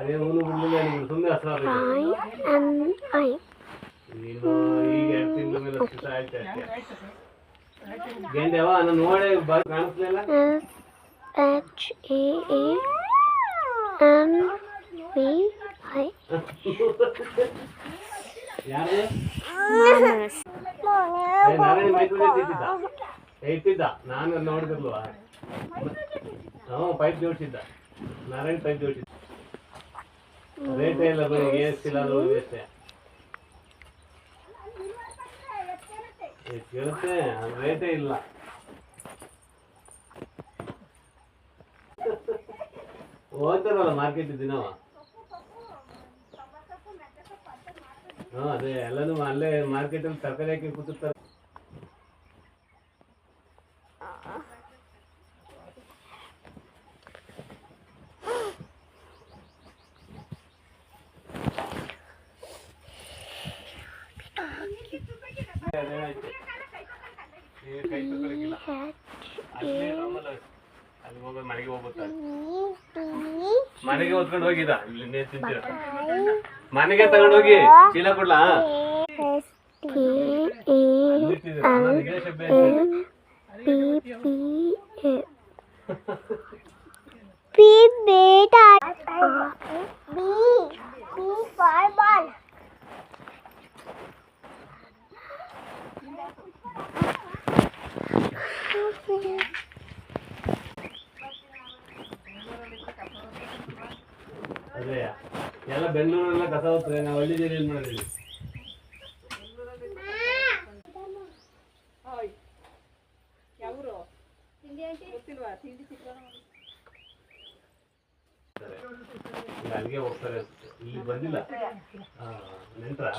ಅದೇ ಊನು ಬಿಡ್ಲಿಲ್ಲ ನಿಮ್ಗೆ ಸುಮ್ಮನೆ ಹತ್ರ ನೀನು ಈಗ 2 ತಿಂಗಳ ಮೇಲೆ ವರ್ಷ ಆಯ್ತು ಅಷ್ಟೇ ಗೆಂಡೆವ ನಾನು ನೋಡಿ ಕಾಣಿಸ್ಲಿಲ್ಲ ಯಾರು ನಾರಾಯಣ ಮೈಸೂರು ಇಟ್ಟಿದ್ದ ನಾನು ನೋಡಿದಿರ್ಲ್ವ ಪೈಪ್ ಜೋಡಿಸಿದ್ದ ನಾರಾಯಣ ಪೈಪ್ ಜೋಡಿಸಿದ್ದ ರೇಟೇ ಇಲ್ಲ ಬರೀ ಎಷ್ಟಿಲ್ಲ ಅದು ವೇಸ್ಟೇ ಕೇಳುತ್ತೆ ಅದು ರೇಟೇ ಇಲ್ಲ ಹೋಗ್ತಾರಲ್ಲ ಮಾರ್ಕೆಟ್ ದಿನವ ಅದೇ ಎಲ್ಲನೂ ಅಲ್ಲೇ ಮಾರ್ಕೆಟಲ್ಲಿ ತರಕಾರಿ ಹಾಕಿ ಕೂತಿರ್ತಾರೆ ಮನೆಗೆ ಹೋಗ್ತಾರೆ ಮನೆಗೆ ಹೊತ್ಕೊಂಡು ಹೋಗಿದ ಇಲ್ಲಿ ತಿಂತೀರ ಮನೆಗೆ ತಗೊಂಡು ಹೋಗಿ ಚೀಲ ಕೊಡ್ಲಾ ಅದೇ ಎಲ್ಲ ಬೆಂಗಳೂರೆಲ್ಲ ಕಸ ಹೋಗ್ತದೆ ನಾವು ಹಳ್ಳಿದೇರಿ ಏನು ಮಾಡೋದಿಲ್ಲ ಅಲ್ಲಿಗೆ ಹೋಗ್ತಾರೆ ಇಲ್ಲಿ ಬಂದಿಲ್ಲ ನೆಂಟ್ರಾ